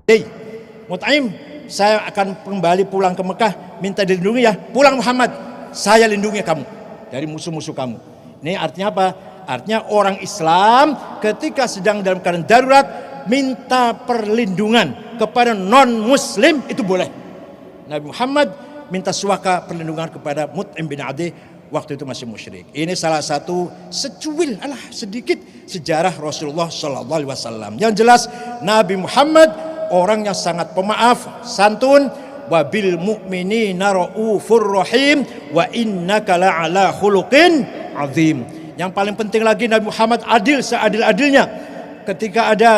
Hei Mut'im, saya akan kembali pulang ke Mekah, minta dilindungi ya. Pulang Muhammad, saya lindungi kamu dari musuh-musuh kamu. Ini artinya apa? Artinya orang Islam ketika sedang dalam keadaan darurat minta perlindungan kepada non-muslim itu boleh. Nabi Muhammad minta suaka perlindungan kepada Mut'im bin Adi waktu itu masih musyrik. Ini salah satu secuil, sedikit sejarah Rasulullah Sallallahu Alaihi Wasallam. Yang jelas Nabi Muhammad orang yang sangat pemaaf, santun, wa bil mu'minina raufur rahim wa innaka la'ala khuluqin azim. Yang paling penting lagi Nabi Muhammad adil seadil-adilnya. Ketika ada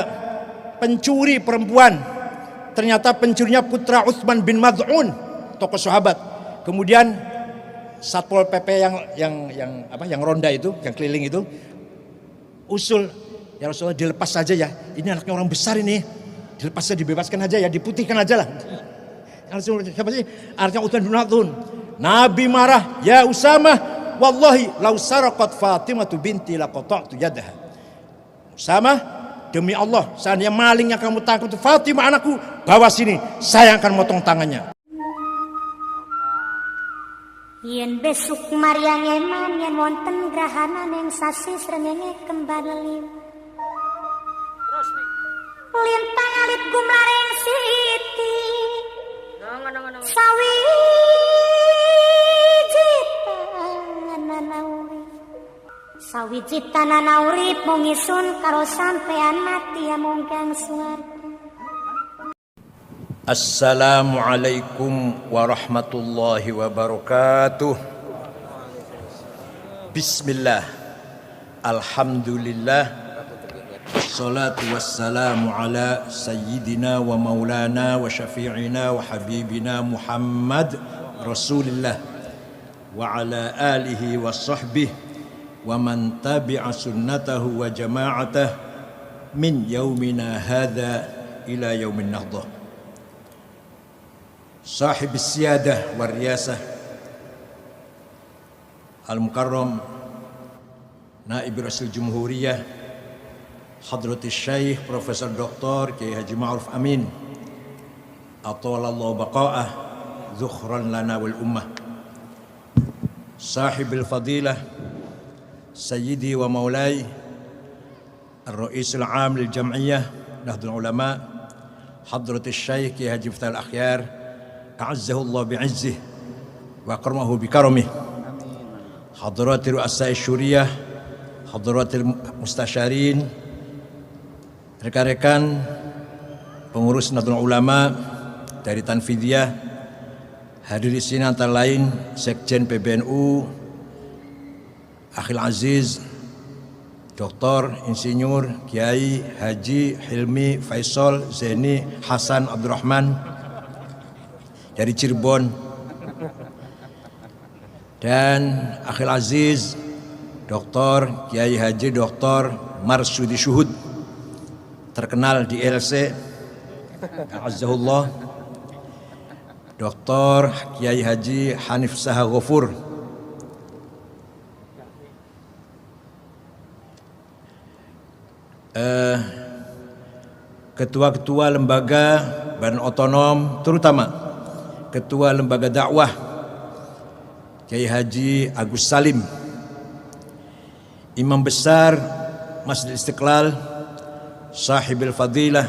pencuri perempuan, ternyata pencurinya putra Utsman bin Maz'un, tokoh sahabat. Kemudian Satpol PP yang ronda itu, yang keliling itu usul, ya Rasulullah dilepas saja ya. Ini anaknya orang besar ini. Dilepas saja, dibebaskan aja ya, diputihkan aja lah. Siapa sih? Artinya Utsman bin Maz'un. Nabi marah, ya Usamah, wallahi lau saraqat Fatimah binti laqata'tu yadaha. Usamah, demi Allah, seandainya maling yang kamu tangkap itu Fatimah anakku, bawa sini, saya akan motong tangannya. Yen besuk Maryang eman yen wonten grahana ning sasi srengenge kembar liu. Lintang alit gumlareng siti. Sawiji tanana urip mung isun karo sampean mati amung kang swarga. Assalamualaikum warahmatullahi wabarakatuh. Bismillah, alhamdulillah, salatu wassalamu ala sayyidina wa maulana wa syafi'ina wa habibina Muhammad Rasulillah wa ala alihi wa sahbihi wa man tabi'a sunnatahu wa jama'atah min yaumina hadha ila yaumin nahdah. Sahib siyadah wal riyasah Al-Mukarram Naib Rasul Jumhuriyah Hadratus Syekh Profesor Dr. Kiai Haji Ma'ruf Amin Atawalallahu baqa'ah Zukhran lana wal ummah. Sahibil fadilah Sayyidi wa maulai Ar-Ra'isul Am lil Jam'iyah Nahdul Ulama Hadratus Syekh Kiai Haji Miftahul Akhyar A'azzahullah bi'izzih wa karamahu bikaramih. Hadratil ru'asai syuriyah, hadratil mustasyarin, rekan-rekan pengurus Nahdlatul Ulama dari Tanfidiyah, hadir di sini antara lain Sekjen PBNU Akhil Aziz Dr. Insinyur Kiai Haji Hilmi Faisal Zaini Hasan Abdurrahman dari Cirebon, dan Akhil Aziz Dr. Kiai Haji Dr. Marsudi Syuhud, terkenal di LC, Azzahullah, Dr. Kiai Haji Hanif Saha Ghafur, ketua-ketua lembaga badan otonom, terutama Ketua Lembaga Dakwah Kiai Haji Agus Salim, Imam Besar Masjid Istiqlal Sahibil Fadilah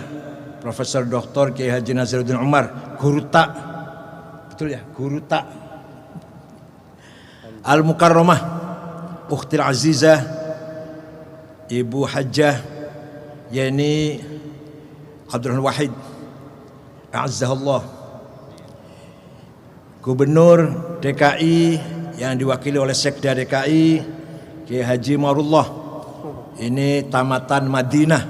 Profesor Dr. Kiai Haji Nazaruddin Umar, Guru Tak, betul ya, Guru Tak, Al-Mukarramah Ukhtil Azizah Ibu Hajjah Yani Abdurrahman Wahid A'azzahullah, Gubernur DKI yang diwakili oleh Sekda DKI Kiai Haji Marullah, ini tamatan Madinah,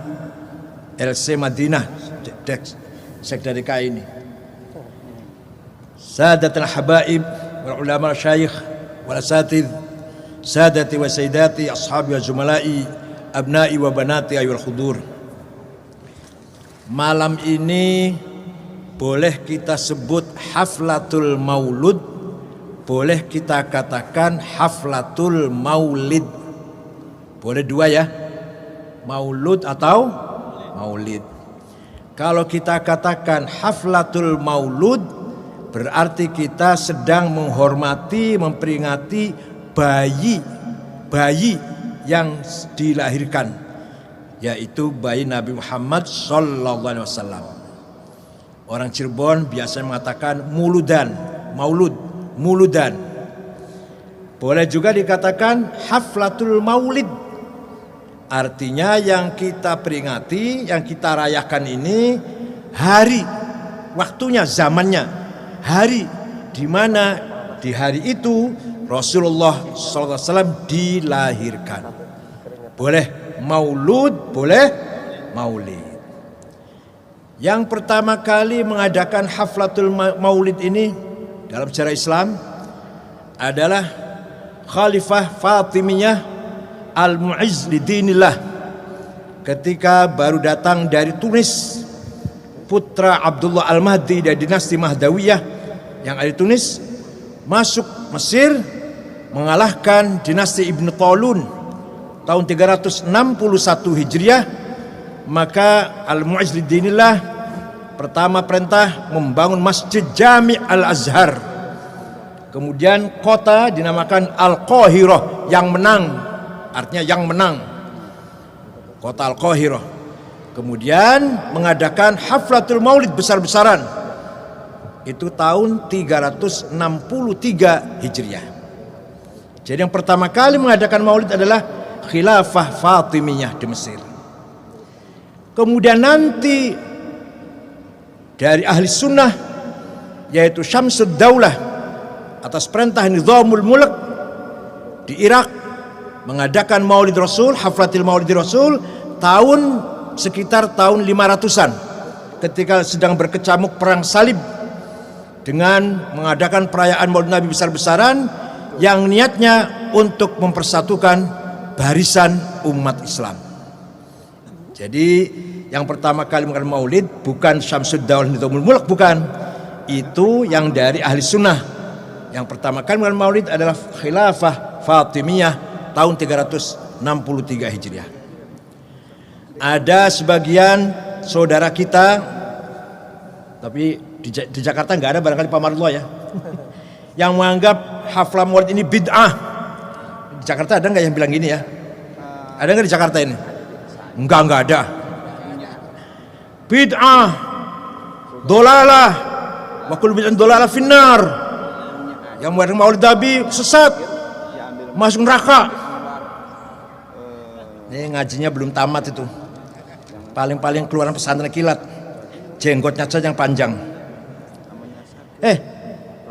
LC Madinah, Sekda DKI ini. Sadatul Habaib wal ulama syayikh wal asatidh, sadati wa sayyidati ashabi wa zumalai abnai wa banati ayyul khudur. Malam ini boleh kita sebut haflatul maulud, boleh kita katakan haflatul maulid. Boleh dua ya, maulud atau maulid. Kalau kita katakan haflatul maulud, berarti kita sedang menghormati, memperingati bayi yang dilahirkan, yaitu bayi Nabi Muhammad SAW. Orang Cirebon biasanya mengatakan muludan. Boleh juga dikatakan haflatul maulid. Artinya yang kita peringati, yang kita rayakan ini hari, waktunya, zamannya. Hari di mana di hari itu Rasulullah SAW dilahirkan. Boleh maulud, boleh maulid. Yang pertama kali mengadakan haflatul maulid ini dalam sejarah Islam adalah Khalifah Fatimiyah Al-Mu'izz lidinillah, ketika baru datang dari Tunis, putra Abdullah Al-Mahdi dari dinasti Mahdawiyah yang ada di Tunis, masuk Mesir mengalahkan dinasti Ibn Talun tahun 361 Hijriah. Maka Al-Mu'izz lidinillah pertama perintah membangun Masjid Jami' Al-Azhar. Kemudian kota dinamakan Al-Qahirah, yang menang. Artinya yang menang, kota Al-Qahirah. Kemudian mengadakan haflatul maulid besar-besaran. Itu tahun 363 Hijriah. Jadi yang pertama kali mengadakan maulid adalah Khilafah Fatimiyah di Mesir. Kemudian nanti dari ahli sunnah, yaitu Syamsud Daulah atas perintah Nizamul Mulk di Irak, mengadakan Maulid Rasul, haflatil Maulid Rasul sekitar tahun 500-an, ketika sedang berkecamuk perang salib, dengan mengadakan perayaan Maulid Nabi besar-besaran yang niatnya untuk mempersatukan barisan umat Islam. Jadi yang pertama kali mengadakan Maulid bukan Syamsud Daulah Nizamul Mulk, bukan. Itu yang dari ahli sunnah. Yang pertama kali mengadakan Maulid adalah Khilafah Fatimiyah tahun 363 Hijriah. Ada sebagian saudara kita, tapi di Jakarta nggak ada, barangkali Pak Marullah ya, yang menganggap haflah maulid ini bid'ah. Di Jakarta ada nggak yang bilang gini ya? Ada nggak di Jakarta ini? Nggak ada. Bid'ah, dolalah, wa kullu bid'atin dolalah finnar. Yang mengadakan maulid Nabi sesat, masuk neraka. Ini ngajinya belum tamat itu. Paling-paling keluaran pesantren kilat, jenggotnya saja yang panjang.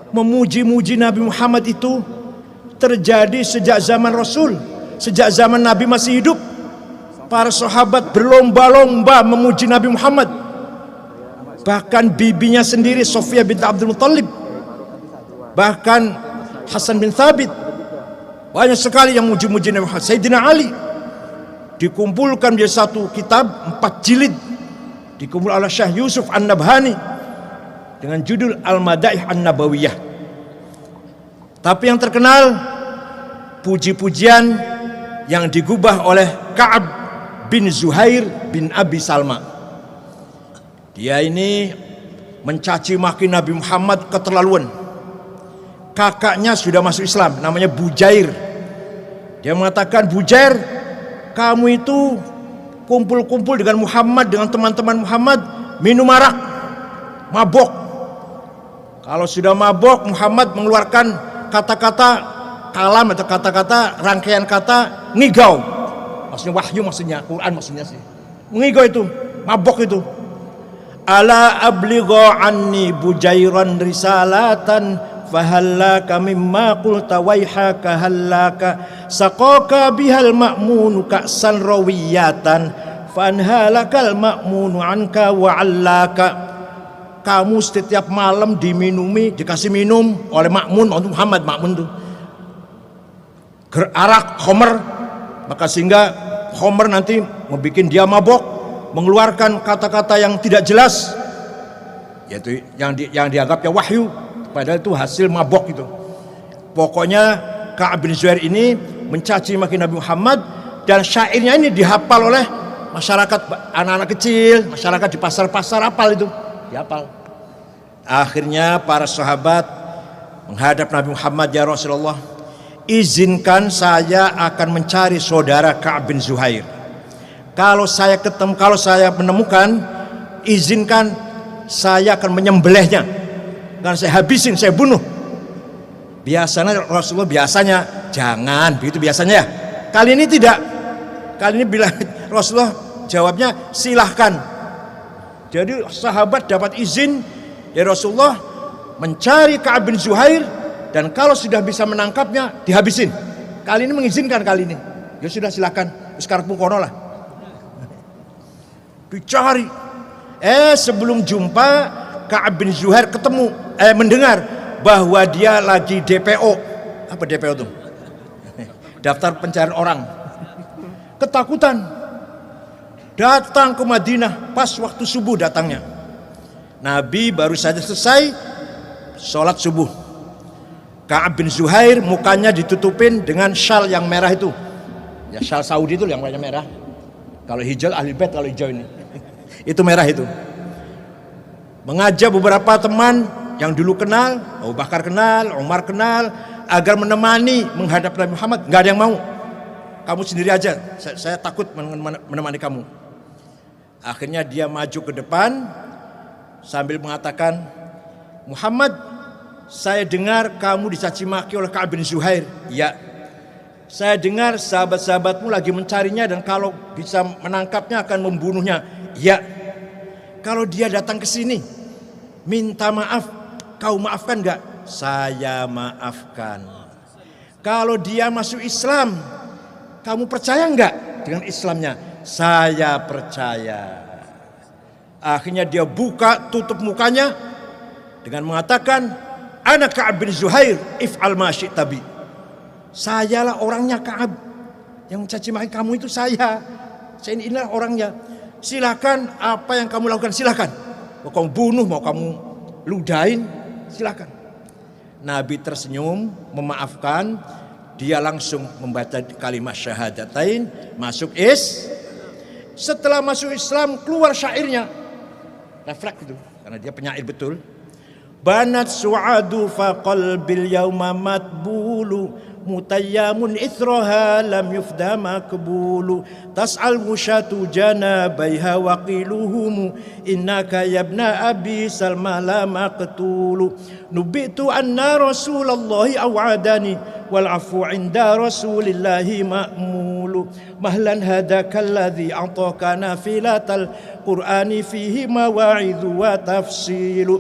Memuji-muji Nabi Muhammad itu terjadi sejak zaman Rasul, sejak zaman Nabi masih hidup. Para sahabat berlomba-lomba memuji Nabi Muhammad. Bahkan bibinya sendiri, Sofia binti Abdul Muttalib, bahkan Hasan bin Thabit, banyak sekali yang muji-muji Nabi Muhammad. Sayyidina Ali dikumpulkan menjadi satu kitab 4 jilid, dikumpul oleh Syekh Yusuf An-Nabhani dengan judul Al-Madaih An-Nabawiyah. Tapi yang terkenal puji-pujian yang digubah oleh Ka'ab bin Zuhair bin Abi Salma. Dia ini mencaci maki Nabi Muhammad keterlaluan. Kakaknya sudah masuk Islam, namanya Bujair. Dia mengatakan, Bujair, kamu itu kumpul-kumpul dengan Muhammad, dengan teman-teman Muhammad, minum arak, mabok. Kalau sudah mabok, Muhammad mengeluarkan kata-kata kalam atau kata-kata, rangkaian kata ngigau. Maksudnya wahyu, maksudnya Quran, maksudnya sih. Ngigau itu, mabok itu. Ala abligha anni Bujairan risalatan fahallaka mimma qulta waihaka hallaka saqaka bihal ma'munu ka'san rawiyatan fanhalakal ma'munu anka wa'allaka. Kamu setiap malam diminumi, dikasih minum oleh Ma'mun, untuk Muhammad. Ma'mun itu arak khomer, maka sehingga khomer nanti membuat dia mabok, mengeluarkan kata-kata yang tidak jelas, yaitu yang dianggapnya wahyu, padahal itu hasil mabok itu. Pokoknya Ka'ab bin Zuhair ini mencaci maki Nabi Muhammad, dan syairnya ini dihafal oleh masyarakat anak-anak kecil, masyarakat di pasar-pasar hafal itu, dihafal. Akhirnya para sahabat menghadap Nabi Muhammad, ya Rasulullah, izinkan saya akan mencari saudara Ka'ab bin Zuhair. Kalau saya menemukan, izinkan saya akan menyembelihnya dan saya habisin, saya bunuh. Biasanya Rasulullah jangan begitu biasanya ya. Kali ini tidak. Kali ini bilang Rasulullah jawabnya silahkan. Jadi sahabat dapat izin dari Rasulullah mencari Ka'ab bin Zuhair, dan kalau sudah bisa menangkapnya dihabisin. Kali ini mengizinkan kali ini. Ya sudah silahkan. Sekarang pun kono lah. Dicari. Sebelum jumpa Ka'ab bin Zuhair mendengar bahwa dia lagi DPO. Apa DPO itu? Daftar pencarian orang. Ketakutan. Datang ke Madinah pas waktu subuh datangnya. Nabi baru saja selesai sholat subuh. Ka'ab bin Zuhair mukanya ditutupin dengan syal yang merah itu. Ya, syal Saudi itu yang warnanya merah. Kalau hijau ahli bait, kalau hijau ini. Itu merah itu. Mengajak beberapa teman yang dulu kenal, Abu Bakar kenal, Umar kenal, agar menemani menghadap Nabi Muhammad. Nggak ada yang mau. Kamu sendiri aja, saya takut menemani kamu. Akhirnya dia maju ke depan sambil mengatakan, Muhammad, saya dengar kamu dicaci maki oleh Ka'ab bin Zuhair. Ya, saya dengar sahabat-sahabatmu lagi mencarinya dan kalau bisa menangkapnya akan membunuhnya. Ya, kalau dia datang ke sini minta maaf, kau maafkan enggak? Saya maafkan. Kalau dia masuk Islam, kamu percaya enggak dengan Islamnya? Saya percaya. Akhirnya dia tutup mukanya dengan mengatakan, Ana Ka'ab bin Zuhair, if'al ma syi'ta bi. Sayalah orangnya Ka'ab. Yang mencaci maki kamu itu saya. Inilah orangnya. Silakan apa yang kamu lakukan, silakan. Mau kamu bunuh, mau kamu ludahin, silakan. Nabi tersenyum, memaafkan. Dia langsung membaca kalimat syahadatain, masuk Setelah masuk Islam, keluar syairnya. Refleks itu, karena dia penyair betul. Banat su'adu fa qalbil yawma matbulu, mutayyamun ithraha lam yufda makbulu, tas'al musyatu janabaiha waqiluhum, innaka yabna abi salma la maqtulu, nubitu anna rasulallahi aw'adani wal afu inda rasulillahi ma'mulu, mahlan hadaka alladhi a'taka nafilatal qur'ani fihi mawa'idhu wa tafsilu,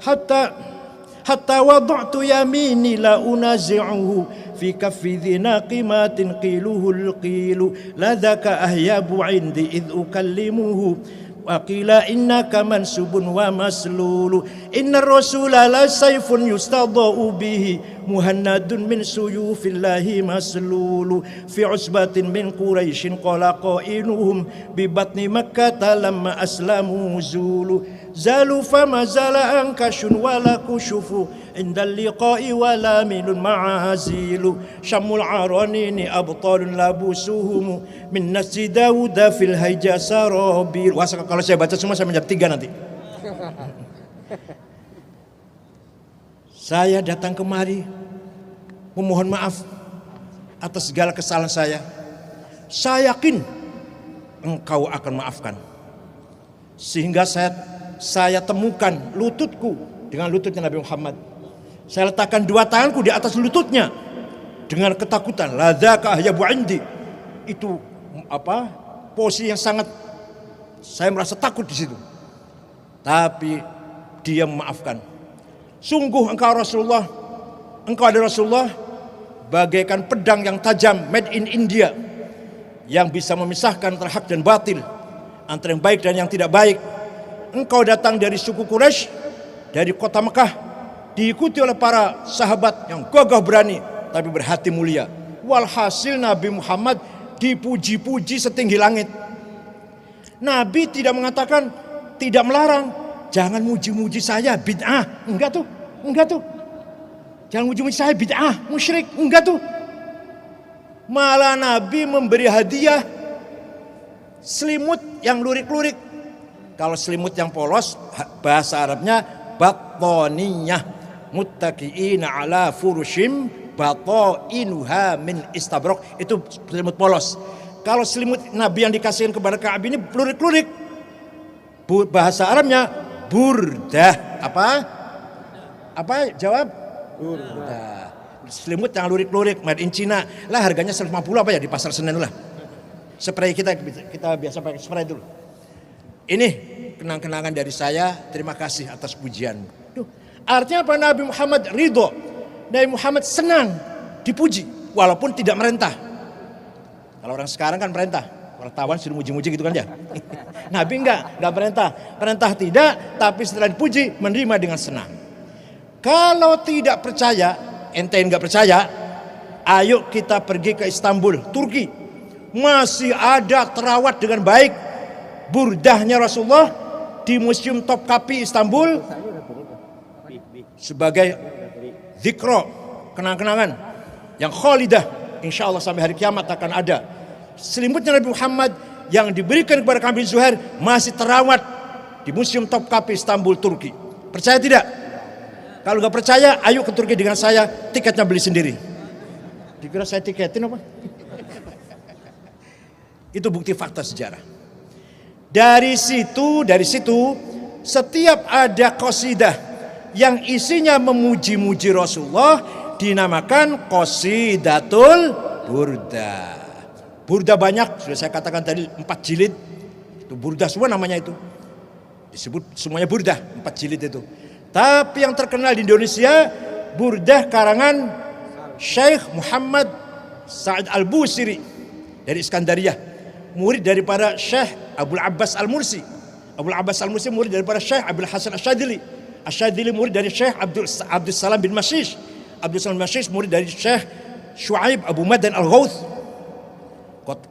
hatta wada'tu yamini la unazi'uhu fi kaffi dhina qimatin qiluhul qilu, ladhaka ahyabu indi idh ukallimuhu wa qila innaka mansubun wa maslulu, inna rasula la sayfun yustadau bihi muhannadun min suyufillahi maslulu, fi usbatin min quraishin qala qainuhum bi batni makkata lamma aslamu zulu, zalu fama zala ankashun wala kushufu indal liqa'i wala milun ma'azilu, syamul aranini abtalun labusuhum min nasi Dawuda fil haija sarabil. Wah, kalau saya baca semua saya menjawab 3 nanti. Saya datang kemari memohon maaf atas segala kesalahan saya. Saya yakin engkau akan maafkan. Sehingga saya temukan lututku dengan lututnya Nabi Muhammad. Saya letakkan 2 tanganku di atas lututnya dengan ketakutan. Ladzaka ahyabu indi. Itu posisi yang sangat saya merasa takut di situ. Tapi dia memaafkan. Sungguh engkau Rasulullah, engkau adalah Rasulullah bagaikan pedang yang tajam made in India yang bisa memisahkan antara hak dan batil, antara yang baik dan yang tidak baik. Engkau datang dari suku Quraisy, dari kota Mekah, diikuti oleh para sahabat yang gagah berani tapi berhati mulia. Walhasil Nabi Muhammad dipuji-puji setinggi langit. Nabi tidak mengatakan, tidak melarang, jangan muji-muji saya bid'ah, enggak tuh. Jangan muji-muji saya bid'ah, musyrik, enggak tuh. Malah Nabi memberi hadiah selimut yang lurik-lurik. Kalau selimut yang polos, bahasa Arabnya battaniyah, muttaqiina ala furushim batainuha min istabrok. Itu selimut polos. Kalau selimut Nabi yang dikasihin kepada Ka'ab ini lurik-lurik, bahasa Arabnya burdah. Apa jawab? Burdah. Selimut yang lurik-lurik made in China lah, harganya 150 apa ya di pasar Senen lah. Spray kita biasa pakai spray dulu. Ini kenang-kenangan dari saya. Terima kasih atas pujian. Artinya apa? Nabi Muhammad ridho. Nabi Muhammad senang dipuji walaupun tidak merentah. Kalau orang sekarang kan merentah, wartawan sudah muji-muji gitu kan ya. Nabi enggak merentah. Perintah tidak, tapi setelah dipuji menerima dengan senang. Kalau tidak percaya, ente enggak percaya, ayo kita pergi ke Istanbul, Turki. Masih ada terawat dengan baik burdahnya Rasulullah di Museum Topkapi Istanbul sebagai zikro, kenang-kenangan yang khalidah, insya Allah sampai hari kiamat akan ada. Selimutnya Nabi Muhammad yang diberikan kepada kami Zuhair masih terawat di Museum Topkapi Istanbul, Turki. Percaya tidak? Kalau nggak percaya, ayo ke Turki dengan saya, tiketnya beli sendiri. Dikira saya tiketin apa? Itu bukti fakta sejarah. Dari situ setiap ada qasidah yang isinya memuji-muji Rasulullah dinamakan qasidatul burda. Burda banyak, sudah saya katakan tadi 4 jilid. Itu burda semua namanya itu. Disebut semuanya burda, 4 jilid itu. Tapi yang terkenal di Indonesia burda karangan Syekh Muhammad Sa'id Al-Busiri dari Iskandariyah, murid daripada Syekh Abdul Abbas Al-Mursi. Abdul Abbas Al-Mursi murid daripada Syekh Abdul Hasan Asyadili. Asyadili murid dari Syekh Abdul Salam bin Mashish. Abdul Salam bin Mashish murid dari Syekh Shu'aib Abu Madan Al-Ghauth.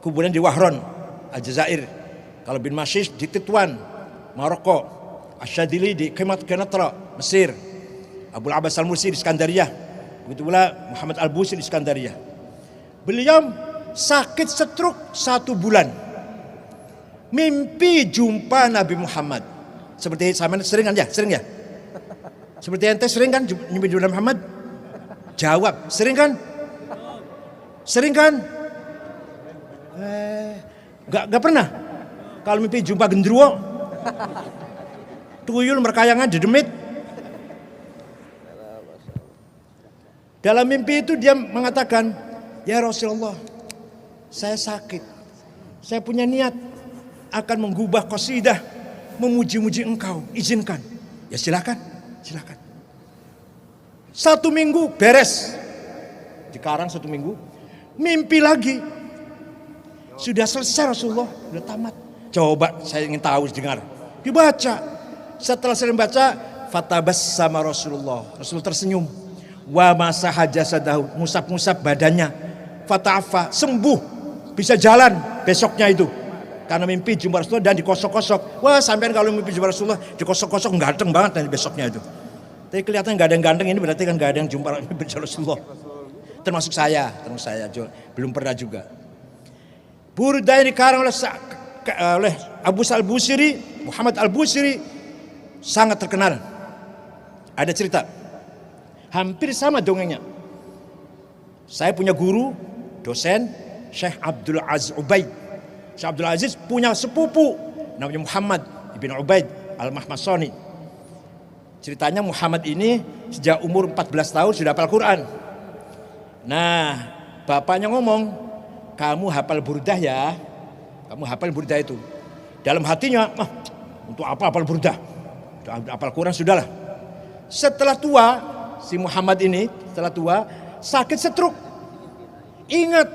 Kuburan di Wahron, Aljazair. Kalau bin Mashish di Tituan, Maroko. Asyadili di Kenatra, Mesir. Abdul Abbas Al-Mursi di Iskandariyah. Begitu pula Muhammad Al-Busiri di Iskandariyah. Beliau sakit stroke 1 bulan. Mimpi jumpa Nabi Muhammad. Seperti sama sering kan ya? Sering ya? Seperti ente sering kan mimpi jumpa Nabi Muhammad? Jawab, sering kan? Sering kan? Gak pernah. Kalau mimpi jumpa gendruwo, tuyul merkayangan dedemit. Dalam mimpi itu dia mengatakan, ya Rasulullah, saya sakit. Saya punya niat akan menggubah qasidah memuji-muji engkau. Izinkan. Ya silakan. 1 minggu beres. Dikarang 1 minggu. Mimpi lagi. Sudah selesai Rasulullah. Sudah tamat. Coba saya ingin tahu dengar. Dibaca. Setelah saya membaca, fatabassama Rasulullah. Rasulullah tersenyum. Wa masaha jasadahu. Musab-musab badannya. Fata'afa. Sembuh. Bisa jalan besoknya itu. Karena mimpi jumpa Rasulullah dan dikosok-kosok. Wah, sampean kalau mimpi jumpa Rasulullah dikosok-kosok ganteng banget nanti besoknya itu. Tapi kelihatan gak ada yang ganteng, ini berarti kan gak ada yang jumpa Rasulullah. Termasuk saya belum pernah juga. Burda ini dikarang oleh Abu Al-Busiri, Muhammad Al-Busiri, sangat terkenal. Ada cerita, hampir sama dongengnya. Saya punya guru, dosen, Syekh Abdul Aziz Ubaid. Syekh Abdul Aziz punya sepupu, namanya Muhammad ibn Ubaid Al-Mahmasani. Ceritanya Muhammad ini sejak umur 14 tahun sudah hafal Quran. Nah, bapaknya ngomong, kamu hafal burdah ya, kamu hafal burdah itu. Dalam hatinya, untuk apa hafal burdah? Hafal Quran sudahlah. Setelah tua, si Muhammad ini setelah tua sakit stroke. Ingat,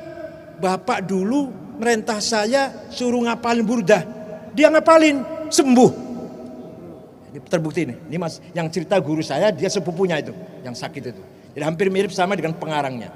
bapak dulu merintah saya suruh ngapalin burdah. Dia ngapalin, sembuh. Ini terbukti ini mas, yang cerita guru saya, dia sepupunya itu, yang sakit itu. Jadi hampir mirip sama dengan pengarangnya.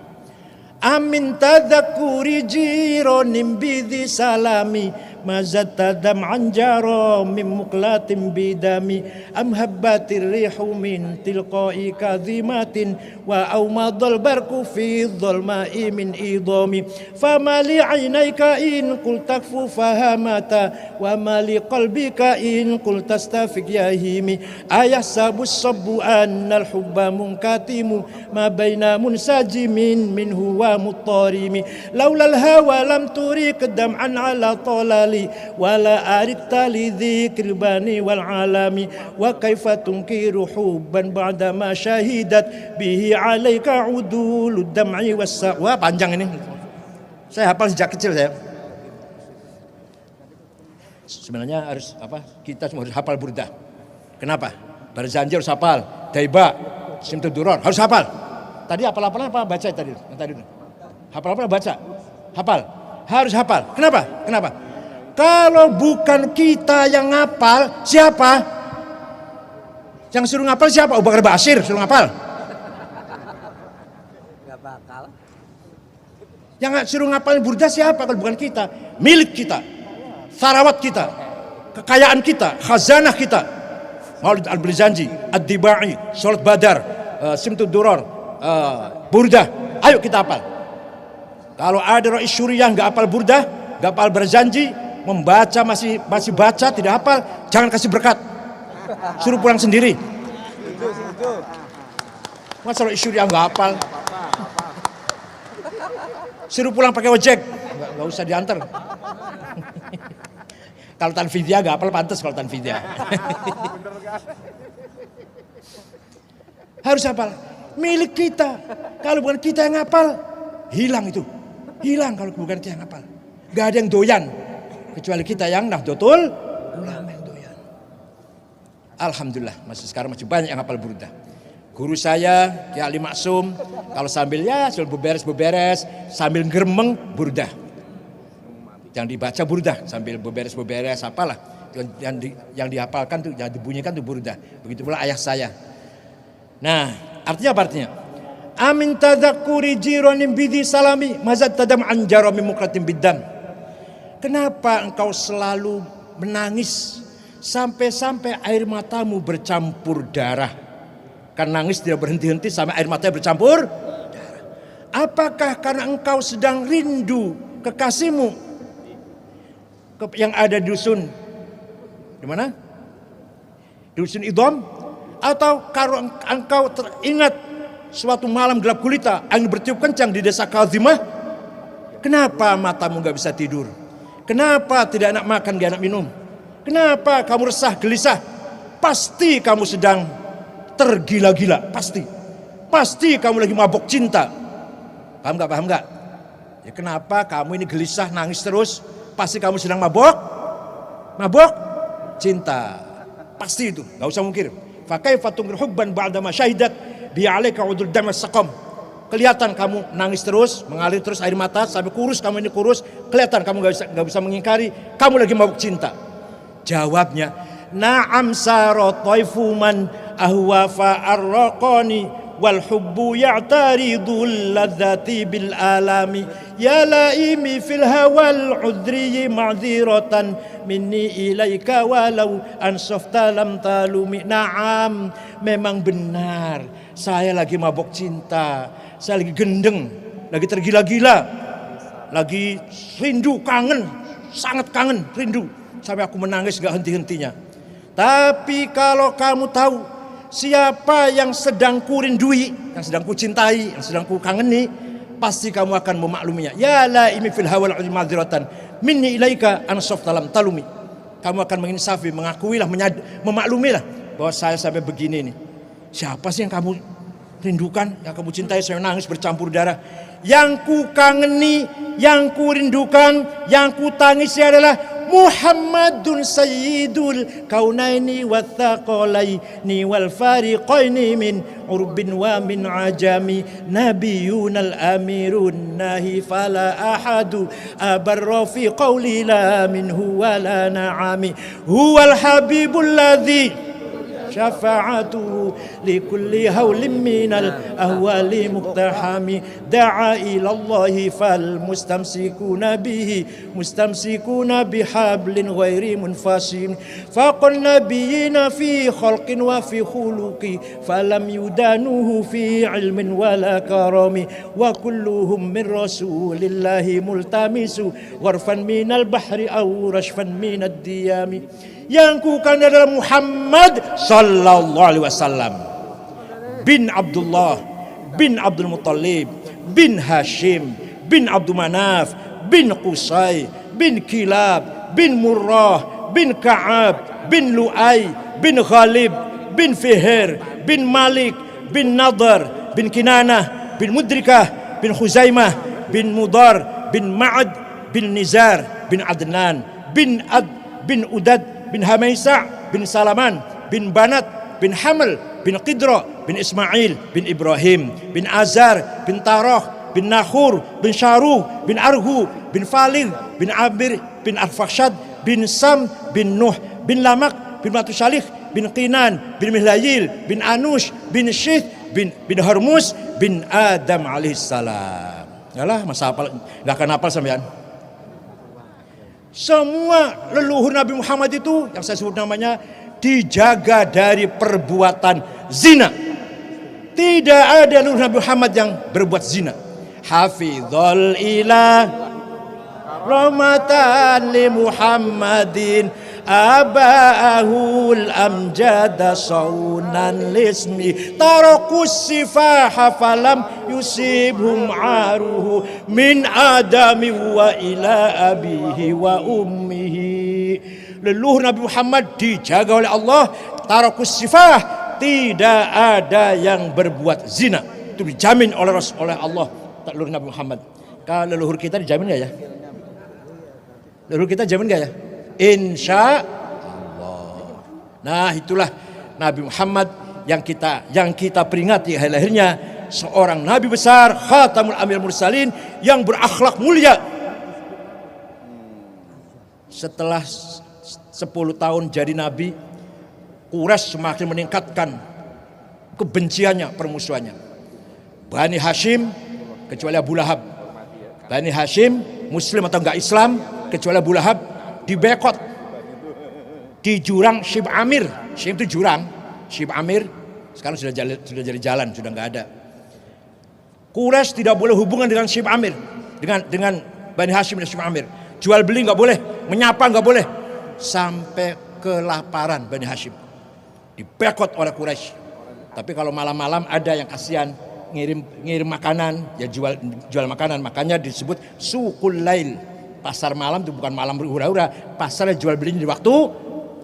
Amin tadakuri jironim bidhi salami mazatta dam'an jara min muqlatin bidami am habbatir rihu min tilqa'i kadhimatin wa awmadal barku fi dhulma'i min idami fama li 'ainayka in qul takfu fahamata wa ma li qalbika in qul tastafik yahimi ayah sabus sabbu annal hubba munkatimu ma baina munsajimin minhu wa muttarimi laulal hawa lam turik dam'an ala talali wala arikta li dzikri bani wal alami wa kaifa tunkiru hubban ba'da ma syahidat bihi alaika udulud dam'i was. Wah, panjang ini. Saya hafal sejak kecil saya. Sebenarnya harus kita semua harus hafal burdah. Kenapa? Barzanji harus hafal, Daiba, Simtud Duror harus hafal. Tadi hafal-hafalan apa baca tadi? Yang tadi itu. Hafal-hafalan baca. Hafal. Harus hafal. Kenapa? Kenapa? Kalau bukan kita yang ngapal, siapa? Yang suruh ngapal siapa? Abu Bakar Basir suruh ngapal. Gak bakal. Yang suruh ngapalin burdah siapa kalau bukan kita? Milik kita, sarawat kita, kekayaan kita, khazanah kita. Maulid Al-Barzanji, Ad-Dibai, Salat Badar, Simtud Duror, burdah. Ayo kita hafal. Kalau ada Rais Syuriah nggak hafal burdah, nggak hafal Barzanji, membaca masih baca tidak hafal, jangan kasih berkat. Suruh pulang sendiri. Masa Rais Syuriah nggak hafal? Suruh pulang pakai ojek, nggak usah diantar. Kalau Tanfidia nggak hafal pantas kalau Tanfidia. Harus hafal. Milik kita. Kalau bukan kita yang hafal, hilang itu. Hilang kalau bukan kita yang hafal. Nggak ada yang doyan. Kecuali kita yang Nahdlatul Ulama yang doyan. Alhamdulillah, sekarang masih banyak yang hafal burdah. Guru saya, Kiai Ali Maksum, kalau sambil beberes, sambil ngeremeng burdah. Yang dibaca burdah, sambil beberes, apalah. Yang dihafalkan tuh, yang dibunyikan tuh burdah. Begitu pula ayah saya. Nah, artinya apa artinya? Amin tadzakuri jironim bidi salami, mazat tadam anjaro mimukratim bidam. Kenapa engkau selalu menangis sampai air matamu bercampur darah? Kan nangis tidak berhenti-henti sampai air matanya bercampur darah. Apakah karena engkau sedang rindu kekasihmu yang ada di dusun? Di mana? Dusun Idham? Atau kalau engkau teringat suatu malam gelap gulita, angin bertiup kencang di desa Kadhimah? Kenapa matamu gak bisa tidur? Kenapa tidak enak makan, gak enak minum? Kenapa kamu resah, gelisah? Pasti kamu sedang tergila-gila, pasti kamu lagi mabok cinta. Paham gak? Ya, kenapa kamu ini gelisah, nangis terus? Pasti kamu sedang mabok cinta. Pasti itu, gak usah mungkir. Fakaifa tungkir hubban ba'dama syahidat bi'alaika udul dam as-saqam. Kelihatan kamu nangis terus, mengalir terus air mata sampai kurus, kamu ini kurus, kelihatan kamu gak bisa mengingkari, kamu lagi mabuk cinta. Jawabnya, na'am saro taifu man ahwa fa'arraqani wal hubbu ya'taridul ladzati bil alami ya laimi fil hawal udri ma'dziratan minni ilaika walau ansafta lam talumi. Na'am, memang benar, saya lagi mabok cinta, saya lagi gendeng, lagi tergila-gila, lagi rindu, kangen, sangat kangen, rindu, sampai aku menangis gak henti-hentinya. Tapi kalau kamu tahu siapa yang sedang kurindui, yang sedang kucintai, yang sedang kukangeni, pasti kamu akan memakluminya. Ya la imi fil hawal madziratan minni ilaika ansaf talam talumi. Kamu akan menginsafi, mengakuilah, memaklumilah bahwa saya sampai begini nih. Siapa sih yang kamu rindukan, yang kamu cintai? Saya nangis bercampur darah. Yang ku kangeni, yang ku rindukan, yang ku tangisi adalah Muhammadun sayyidul kaunaini wathaqalaini wal fariqaini min urbin wa min ajami nabiyunal amirun nahi fala ahadu abarra fi qawli la minhu wala na'ami huwal habibul ladzi syafa'atuhu likulli haulin minal ahwali muqtahami da'a ilallahi fal mustamsikuna bihi mustamsikuna bihablin ghairi munfasim faqan nabiyina fi khalqin wa fi khuluqi falam yudanuhu fi ilmin wala karami wa kulluhum min rasulillahi multamisu gharfan minal bahri aw rashfan minad diyami. Yang kukan adalah Muhammad sallallahu alaihi wasallam bin Abdullah bin Abdul Muttalib bin Hashim bin Abdul Manaf bin Qusay bin Kilab bin Murrah bin Ka'ab bin Lu'ay bin Ghalib bin Fihr bin Malik bin Nadar bin Kinanah bin Mudrikah bin Khuzaimah bin Mudar bin Ma'ad bin Nizar bin Adnan bin Ad bin Udad bin Hamaisa bin Salaman bin Banat bin Haml bin Qidra bin Ismail bin Ibrahim bin Azar bin Tarah bin Nakhur bin Sharuh bin Arhu bin Falid bin Abir bin Arfakshad bin Sam bin Nuh bin Lamak bin Matusalih bin Qinan bin Mihlayil bin Anush bin Syith bin Hormuz bin Adam alaihissalam. Yalah, masa hafal, nggak akan hafal sampean. Semua leluhur Nabi Muhammad itu yang saya sebut namanya dijaga dari perbuatan zina. Tidak ada leluhur Nabi Muhammad yang berbuat zina. Hafizul ilah rahmatan li Muhammadin abahul amjada saunan lismi tarakus sifaha falam yusibhum aruhu min adami wa ila abihi wa ummihi. Leluhur Nabi Muhammad dijaga oleh Allah. Tarakus sifah, tidak ada yang berbuat zina. Itu dijamin oleh Allah. Leluhur Nabi Muhammad. Kalau leluhur kita dijamin gak ya? Leluhur kita jamin gak ya? Insya Allah. Nah, itulah Nabi Muhammad yang kita peringati hari lahirnya, seorang nabi besar, khatamul amil mursalin, yang berakhlak mulia. Setelah 10 tahun jadi nabi, Quraisy semakin meningkatkan kebenciannya, permusuhannya. Bani Hashim kecuali Abu Lahab. Bani Hashim muslim atau enggak Islam kecuali Abu Lahab dibekot di jurang Shib Amir. Shib itu jurang, Shib Amir sekarang sudah jadi jalan, sudah nggak ada. Quraisy tidak boleh hubungan dengan Shib Amir, dengan Bani Hashim dan Shib Amir. Jual beli nggak boleh, menyapa nggak boleh, sampai kelaparan Bani Hashim dibekot oleh Quraisy. Tapi kalau malam-malam ada yang kasihan ngirim makanan, ya jual makanan, makanya disebut suqul lail. Pasar malam itu bukan malam berhura-hura, pasar jual belinya di waktu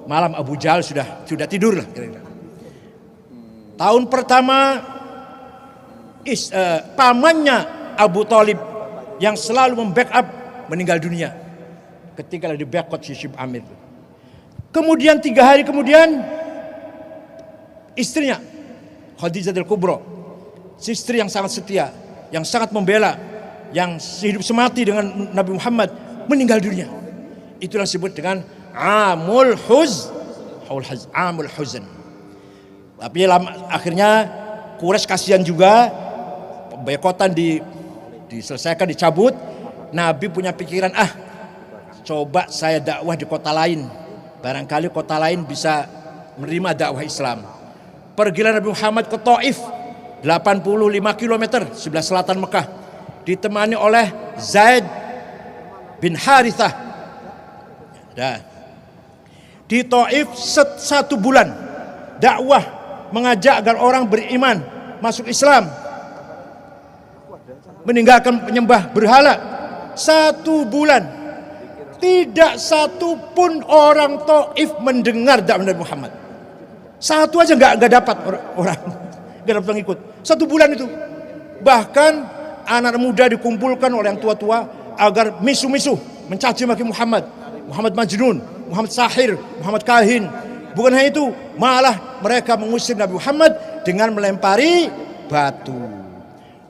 malam. Abu Jahal sudah tidur lah kira-kira. Tahun pertama pamannya Abu Thalib yang selalu membackup meninggal dunia ketika lagi dibekot si Shib Amir. Kemudian 3 hari kemudian istrinya Khadijah al-Kubra, istri yang sangat setia, yang sangat membela, yang hidup semati dengan Nabi Muhammad, meninggal dunia. Itulah disebut dengan Amul Huzn. Tapi akhirnya Quraisy kasihan juga, boikotan diselesaikan, dicabut. Nabi punya pikiran, coba saya dakwah di kota lain, barangkali kota lain bisa menerima dakwah Islam. Pergilah Nabi Muhammad ke Taif, 85 km sebelah selatan Mekah, ditemani oleh Zaid bin Harithah. Nah, di Taif 1 bulan dakwah, mengajak agar orang beriman, masuk Islam, meninggalkan penyembah berhala. 1 bulan tidak satu pun orang Taif mendengar dakwah Nabi Muhammad. Satu aja nggak dapat orang, nggak dapat pengikut. 1 bulan itu. Bahkan anak muda dikumpulkan oleh yang tua-tua agar misu-misu mencaci maki Muhammad Majnun, Muhammad Sahir, Muhammad Kahin. Bukan hanya itu, malah mereka mengusir Nabi Muhammad dengan melempari batu.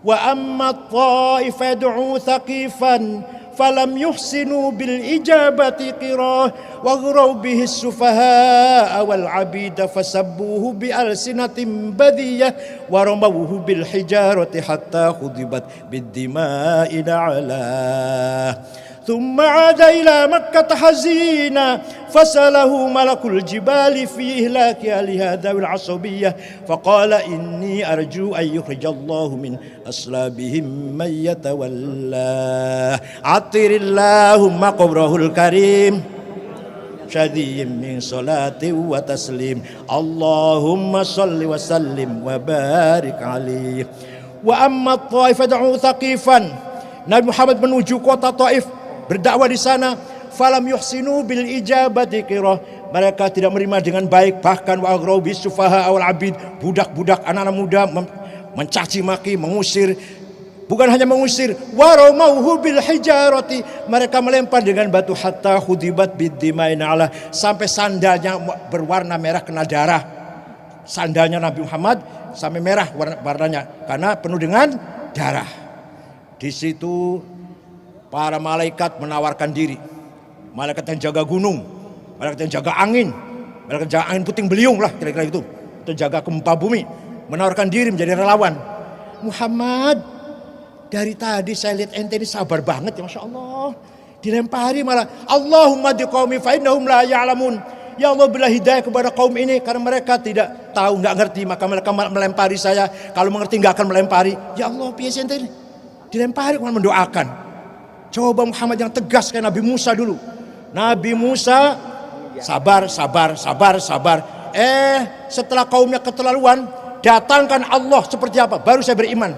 Wa amma ta'ifa du'u thaqifan falam yuhsinu bil ijabati qirah wa ghraw bihi as-sufaha wal 'abida fasabbuhu bi alsinatin badiyah wa ramawhu bil hijarati hatta khudibat bid dima'i ala. ثم عاد إلى مكة حزينا فسأله ملك الجبال في إهلاكها لهذا العصبية فقال إني أرجو أن يخرج الله من أصلابهم من يتولاه عطر اللهم قبره الكريم شدي من صلاة وتسليم اللهم صل وسلم وبارك عليه. وأما الطائف فدعوا ثقيفا. Nabi Muhammad menuju kota Taif, berdakwah di sana. Falam yuhsinu bil ijabati qirah. Mereka tidak menerima dengan baik, bahkan wa aghraw bis sufaha wal abid, budak-budak anak-anak muda mencaci maki, mengusir. Bukan hanya mengusir, wa ramauhu bil hijarati, mereka melempar dengan batu hatta khudibat bid dimain ala, sampai sandalnya berwarna merah kena darah. Sandalnya Nabi Muhammad sampai merah warnanya karena penuh dengan darah. Di situ para malaikat menawarkan diri. Malaikat yang jaga gunung, malaikat yang jaga angin, malaikat yang jaga angin puting beliung lah kira-kira itu. Itu jaga gempa bumi, menawarkan diri menjadi relawan. Muhammad, dari tadi saya lihat ente ini sabar banget ya, Masya Allah. Dilempari malah, Allahumma diqawmi fa'innahum la ya'lamun. Ya Allah, berilah hidayah kepada kaum ini karena mereka tidak tahu, nggak ngerti, maka mereka melempari saya. Kalau mengerti nggak akan melempari. Ya Allah, biasa ente ini dilempari, kemudian mendoakan. Coba Muhammad yang tegas kayak Nabi Musa dulu. Nabi Musa sabar. Setelah kaumnya keterlaluan, datangkan Allah seperti apa? Baru saya beriman.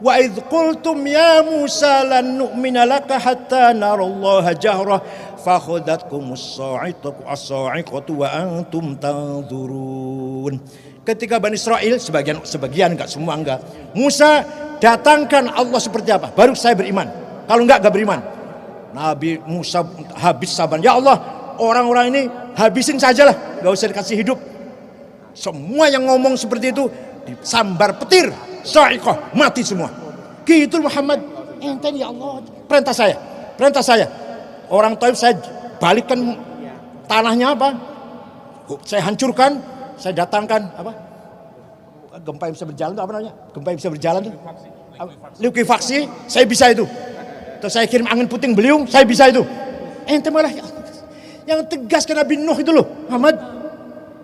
Wa idh qultum ya Musa lan nu'mina laka hatta narallaha jahrah fakhadatkumus sa'iqatu wa antum tanzurun. Ketika Bani Israel, sebagian enggak, semua enggak. Musa, datangkan Allah seperti apa? Baru saya beriman. Kalau enggak beriman. Nabi Musa habis sabar. Ya Allah, orang-orang ini habisin sajalah, enggak usah dikasih hidup. Semua yang ngomong seperti itu disambar petir, sa'iqah, mati semua. Gitu Muhammad. Ente ya Allah, perintah saya. Orang Taif saya balikkan tanahnya apa? Saya hancurkan, saya datangkan apa? Gempa yang bisa berjalan itu apa namanya? Gempa yang bisa berjalan itu? Likuifaksi, saya bisa itu. Terus saya kirim angin puting beliung, saya bisa itu. Ente malah yang tegas ke Nabi Nuh itu loh, Muhammad.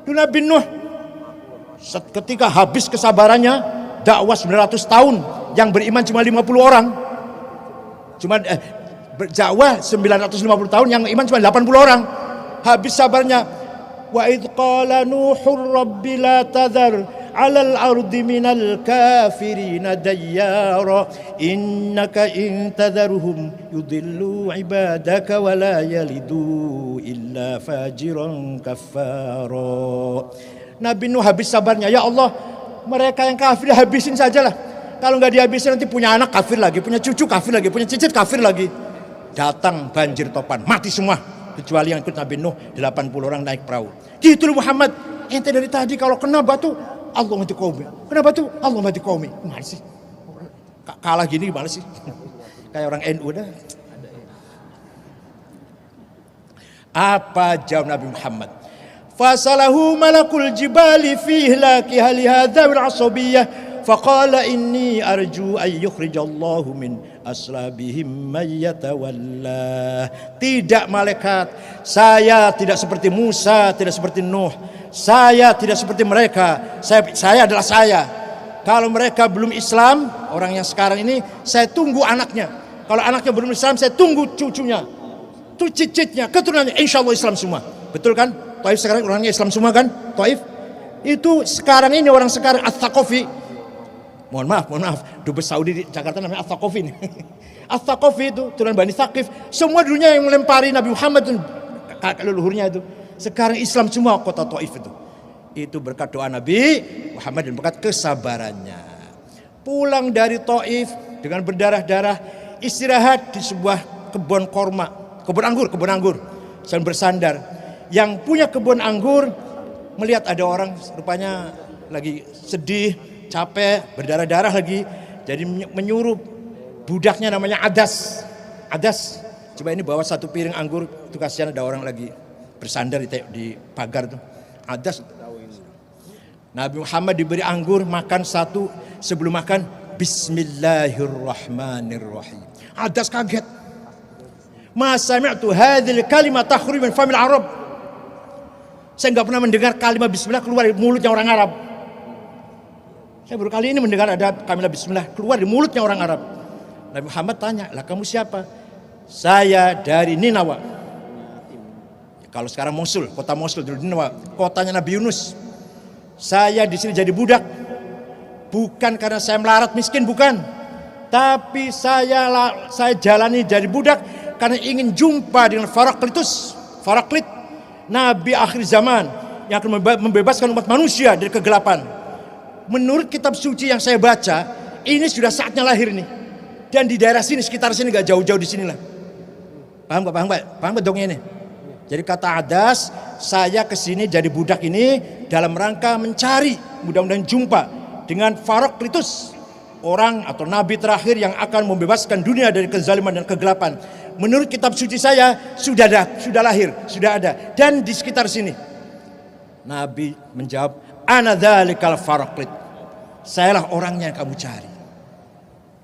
Itu Nabi Nuh. Ketika habis kesabarannya, dakwah 900 tahun, yang beriman cuma 50 orang. Berdakwah 950 tahun, yang iman cuma 80 orang. Habis sabarnya. Wa idh qala Nuhur rabbi la tadhar 'alal ardi minal kafirina dayyara innaka in tadharhum yudillu ibadaka wa la yalidu illa fajiran kaffara. Nabi Nuh habis sabarnya, ya Allah, mereka yang kafir habisin sajalah. Kalau nggak dihabisin nanti punya anak kafir lagi, punya cucu kafir lagi, punya cicit kafir lagi. Datang banjir topan, mati semua. Kecuali yang ikut Nabi Nuh, 80 orang naik perahu. Gitu loh Muhammad. Ente dari tadi kalau kena batu, Allah mati qaumi. Kena batu, Allah mati qaumi. Gimana sih? Kalah gini gimana sih? Kayak orang NU dah. Apa jawab Nabi Muhammad? Fasalahu malakul jibali fi ihlaki hali hadza wal asabiyah faqala inni arju ay yukhrijallahu min aslabihim may yatawalla. Tidak malaikat, saya tidak seperti Musa, tidak seperti Nuh. Saya tidak seperti mereka. Saya adalah saya. Kalau mereka belum Islam, orang yang sekarang ini, saya tunggu anaknya. Kalau anaknya belum Islam, saya tunggu cucunya. Itu cicitnya, keturunannya, insyaallah Islam semua. Betul kan? Taif sekarang orangnya Islam semua kan? Taif. Itu sekarang ini orang sekarang Ats-Tsaqafi. Mohon maaf, Dubes Saudi di Jakarta namanya Ats-Tsaqafi nih. Ats-Tsaqafi itu turunan Bani Tsaqif. Semua dulunya yang melempari Nabi Muhammad itu, kakak leluhurnya itu. Sekarang Islam semua kota Taif itu. Itu berkat doa Nabi Muhammad dan berkat kesabarannya. Pulang dari Taif dengan berdarah-darah, istirahat di sebuah kebun korma, kebun anggur. Sambil bersandar. Yang punya kebun anggur melihat ada orang rupanya lagi sedih, capek, berdarah-darah lagi. Jadi menyuruh budaknya namanya Adas. Adas, coba ini bawa satu piring anggur, itu kasihan ada orang lagi bersandar di pagar tuh. Adas, Nabi Muhammad diberi anggur, makan satu, sebelum makan Bismillahirrahmanirrahim. Adas kaget. Ma sami'tu hadhil kalimat takhruj min famil Arab. Saya enggak pernah mendengar kalimat bismillah keluar dari mulutnya orang Arab. Saya baru kali ini mendengar ada kalimat bismillah keluar dari mulutnya orang Arab. Nabi Muhammad tanya, "Lah kamu siapa?" "Saya dari Ninawa." Kalau sekarang Mosul, kota Mosul dulu Ninawa, kotanya Nabi Yunus. "Saya di sini jadi budak. Bukan karena saya melarat miskin, bukan. Tapi saya jalani jadi budak karena ingin jumpa dengan Faraklit, Nabi akhir zaman yang akan membebaskan umat manusia dari kegelapan. Menurut kitab suci yang saya baca, ini sudah saatnya lahir nih. Dan di daerah sini, sekitar sini, gak jauh-jauh di sinilah." Paham gak dongnya ini? Jadi kata Adas, saya kesini jadi budak ini dalam rangka mencari, mudah-mudahan jumpa dengan Faraklitus, orang atau nabi terakhir yang akan membebaskan dunia dari kezaliman dan kegelapan. Menurut kitab suci saya sudah lahir, sudah ada, dan di sekitar sini. Nabi menjawab, "Ana dzalikal Faraklit." Sayalah orangnya yang kamu cari.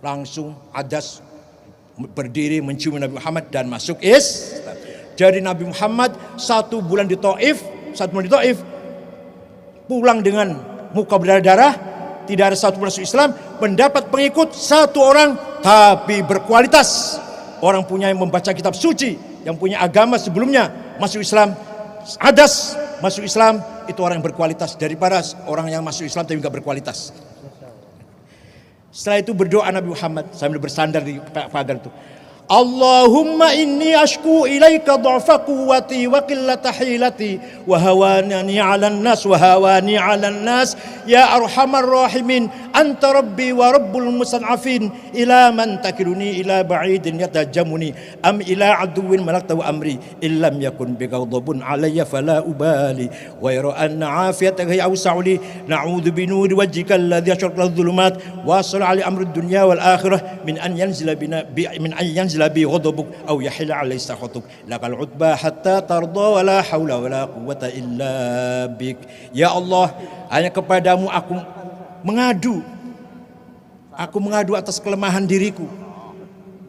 Langsung Adas berdiri mencium Nabi Muhammad dan masuk Islam. Jadi Nabi Muhammad 1 bulan di Taif, pulang dengan muka berdarah-darah, tidak ada satu masuk Islam, mendapat pengikut 1 orang tapi berkualitas. Orang punya yang membaca kitab suci, yang punya agama sebelumnya masuk Islam. Adas masuk Islam, itu orang yang berkualitas daripada orang yang masuk Islam tapi tidak berkualitas. Setelah itu berdoa Nabi Muhammad sambil bersandar di pagar itu. "Allahumma inni ashku ilaika dha'fa quwwati wa qillata hilati wa hawani 'alan nas ya arhamar rahimin anta rabbi wa rabbul musannafin ila man takiluni ila ba'idin yatajamuni am ila aduwwin malaktahu amri illam yakun bighadabun alayya fala ubali wa yara anna 'afiyataka awsa'uli na'udzu bi nuri wajhika alladhi ashraqat dhulumat wa sala 'ala amri dunya wal akhirah min an yanzila bi ghadabuk aw yahila 'alai sakhatuk lakal utba hatta tarda wala haula wala quwwata illa bik." Ya Allah, hanya kepadamu aku mengadu atas kelemahan diriku.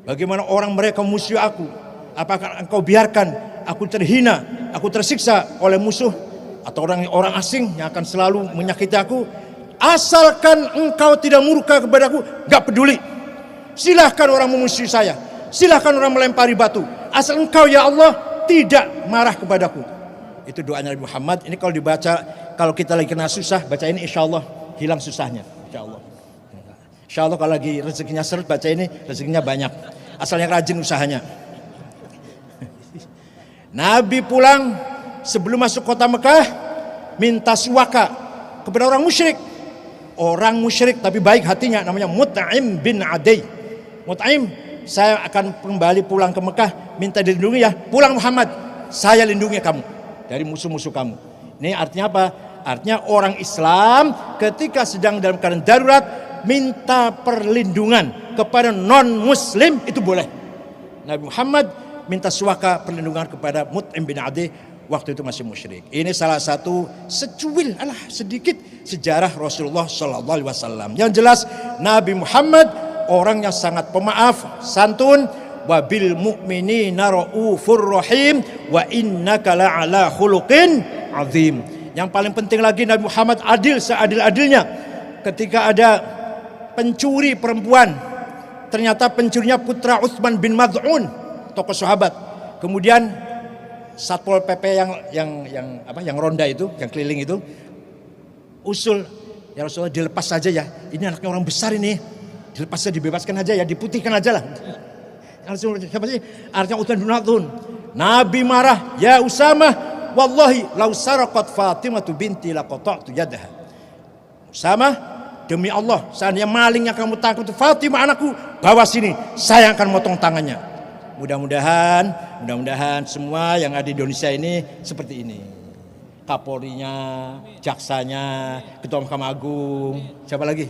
Bagaimana orang mereka musuh aku? Apakah engkau biarkan aku terhina, aku tersiksa oleh musuh atau orang asing yang akan selalu menyakiti aku? Asalkan engkau tidak murka kepadaku, gak peduli. Silahkan orang memusuhi saya, silahkan orang melempari batu, asal engkau ya Allah tidak marah kepadaku. Itu doanya Nabi Muhammad. Ini kalau dibaca, kalau kita lagi kena susah, baca ini insya Allah hilang susahnya. Insya Allah kalau lagi rezekinya seret, baca ini rezekinya banyak. Asal yang rajin usahanya. Nabi pulang sebelum masuk kota Mekah, minta suaka kepada orang musyrik. Orang musyrik tapi baik hatinya, namanya Mut'im bin Adi. "Mut'im, saya akan kembali pulang ke Mekah, minta dilindungi ya. Pulang Muhammad, saya lindungi kamu dari musuh-musuh kamu." Ini artinya apa? Artinya orang Islam ketika sedang dalam keadaan darurat minta perlindungan kepada non-muslim itu boleh. Nabi Muhammad minta suaka perlindungan kepada Mut'im bin Adi, waktu itu masih musyrik. Ini salah satu sedikit sejarah Rasulullah SAW. Yang jelas Nabi Muhammad orang yang sangat pemaaf, santun, wa bil mu'minina raufur rahim wa innaka la'ala khuluqin azim. Yang paling penting lagi Nabi Muhammad adil seadil-adilnya. Ketika ada pencuri perempuan, ternyata pencurinya putra Utsman bin Maz'un, tokoh sahabat. Kemudian Satpol PP yang ronda itu, yang keliling itu usul, "Ya Rasulullah dilepas saja ya. Ini anaknya orang besar ini. Dilepas saja, dibebaskan aja ya, diputihkan aja lah." Siapa sih? Artinya Utsman bin Maz'un. Nabi marah, "Ya Usamah, wallahi law saraqat Fatimah binti laqata'tu yadaha." Usamah, demi Allah, seandainya maling yang kamu tangkap itu Fatimah anakku, bawa sini, saya akan motong tangannya. Mudah-mudahan semua yang ada di Indonesia ini seperti ini. Kapolrinya, jaksanya, Ketua Mahkamah Agung, siapa lagi?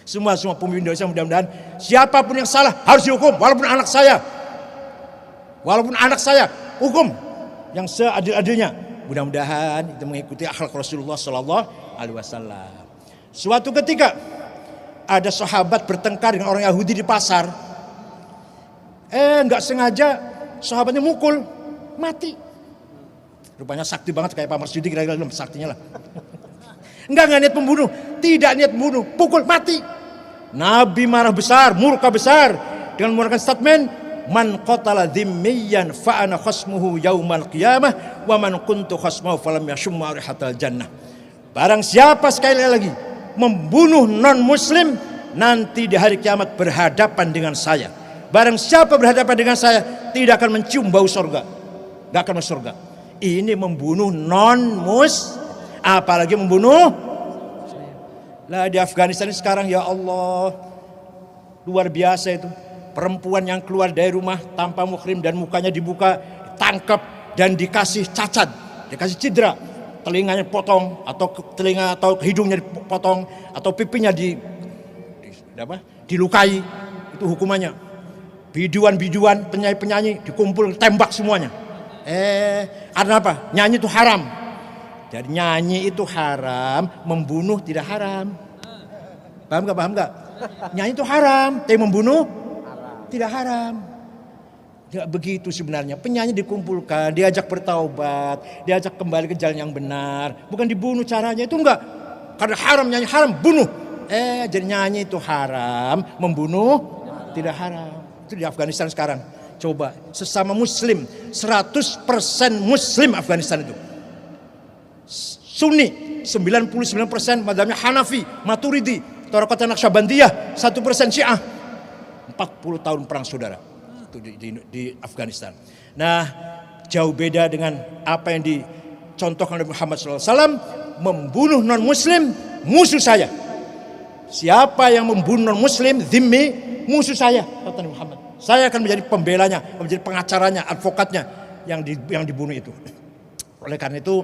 Semua pemimpin Indonesia mudah-mudahan siapapun yang salah harus dihukum, walaupun anak saya. Walaupun anak saya, hukum yang seadil-adilnya. Mudah-mudahan itu mengikuti akhlak Rasulullah Sallallahu Alaihi Wasallam. Suatu ketika ada sahabat bertengkar dengan orang Yahudi di pasar. Nggak sengaja sahabatnya mukul, mati. Rupanya sakti banget kayak Pak Marsudi, kira-kira saktinya lah. Enggak niat membunuh, tidak niat membunuh, pukul mati. Nabi marah besar, murka besar dengan mengeluarkan statement, man qatala dhimmiyan fa ana khasmuhu yaumal qiyamah wa man kuntu khasmuhu falam yashumma rihatal jannah. Barang siapa sekali lagi membunuh non muslim, nanti di hari kiamat berhadapan dengan saya. Barang siapa berhadapan dengan saya tidak akan mencium bau surga, enggak akan masuk surga. Ini membunuh non muslim, apalagi membunuh. Lah di Afghanistan ini sekarang ya Allah luar biasa itu. Perempuan yang keluar dari rumah tanpa muhrim dan mukanya dibuka, tangkap dan dikasih cacat, dikasih cedera, telinganya dipotong atau telinga atau hidungnya dipotong atau pipinya dilukai, itu hukumannya. Biduan-biduan, penyanyi-penyanyi dikumpul tembak semuanya. Karena apa? Nyanyi itu haram. Jadi nyanyi itu haram, membunuh tidak haram. Paham gak? Nyanyi itu haram, tapi membunuh tidak haram. Tidak begitu sebenarnya. Penyanyi dikumpulkan, diajak bertaubat, diajak kembali ke jalan yang benar. Bukan dibunuh caranya, itu enggak. Karena haram, nyanyi haram, bunuh. Jadi nyanyi itu haram, membunuh tidak haram. Itu di Afghanistan sekarang. Coba, sesama muslim, 100% muslim Afghanistan itu. Sunni, 99% madhabnya Hanafi, Maturidi, Tarekat Naqsyabandiyah, 1% Syiah. 40 tahun perang saudara itu di Afghanistan. Nah, jauh beda dengan apa yang dicontohkan oleh Muhammad SAW, membunuh non muslim, musuh saya. Siapa yang membunuh non muslim, dhimmi, musuh saya, kata Muhammad. Saya akan menjadi pembelanya, menjadi pengacaranya, advokatnya yang dibunuh itu. Oleh karena itu,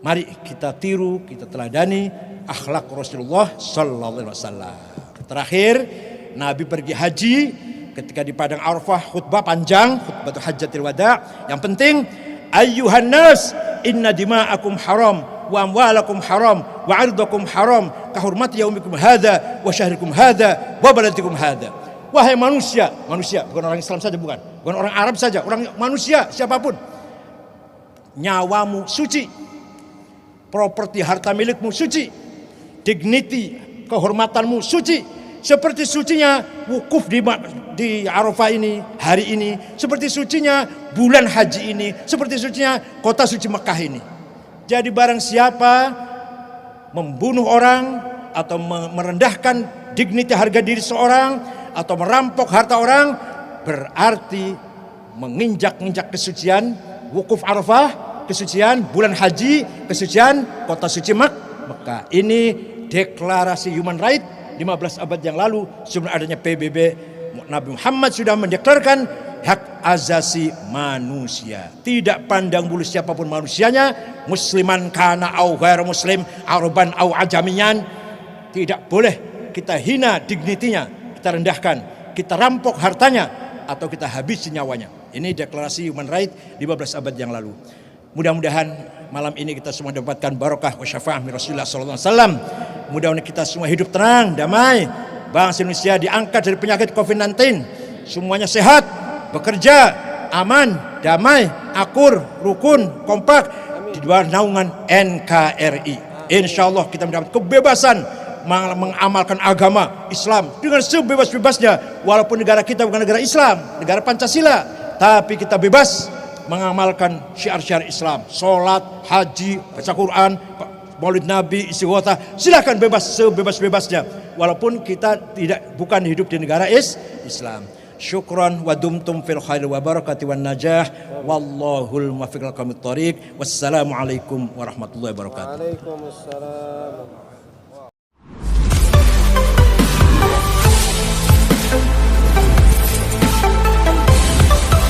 mari kita tiru, kita teladani akhlak Rasulullah Sallallahu Alaihi Wasallam. Terakhir, Nabi pergi haji, ketika di padang Arafah khutbah panjang, khutbah hajjatil wada. Yang penting, ayyuhan nas inna dima'akum haram wa amwalakum haram wa 'irdakum haram ka hurmati yaumikum hadza wa syahrikum hadza wa baladikum hadza. Wahai manusia, bukan orang Islam saja, bukan orang Arab saja, orang manusia siapapun. Nyawamu suci, properti harta milikmu suci, dignity kehormatanmu suci. Seperti sucinya wukuf di Arafah ini, hari ini. Seperti sucinya bulan haji ini. Seperti sucinya kota suci Mekah ini. Jadi barang siapa membunuh orang atau merendahkan dignity harga diri seorang atau merampok harta orang, berarti menginjak-injak kesucian wukuf Arafah, kesucian bulan haji, kesucian kota suci Mekah. Ini deklarasi human right 15 abad yang lalu sebelum adanya PBB. Nabi Muhammad sudah mendeklarkan hak asasi manusia. Tidak pandang bulu siapapun manusianya, musliman kana au ghair muslim, araban au ajamiyan. Tidak boleh kita hina dignitinya, kita rendahkan, kita rampok hartanya atau kita habisi nyawanya. Ini deklarasi human right 15 abad yang lalu. Mudah-mudahan malam ini kita semua dapatkan barokah wa syafaah min Rasulullah sallallahu alaihi wasallam. Mudah-mudahan kita semua hidup tenang, damai. Bangsa Indonesia diangkat dari penyakit COVID-19. Semuanya sehat, bekerja, aman, damai, akur, rukun, kompak di bawah naungan NKRI. Insyaallah kita mendapat kebebasan mengamalkan agama Islam dengan sebebas-bebasnya. Walaupun negara kita bukan negara Islam, negara Pancasila, tapi kita bebas mengamalkan syiar-syiar Islam, sholat, haji, baca Quran, maulid Nabi, istighotha, silakan bebas sebebas-bebasnya. Walaupun kita bukan hidup di negara Islam. Syukran wa dumtum fil khair wa barakati wan najah. Wallahul muwaffiq ila aqwamit thoriq. Wassalamualaikum warahmatullahi wabarakatuh. Waalaikumsalam.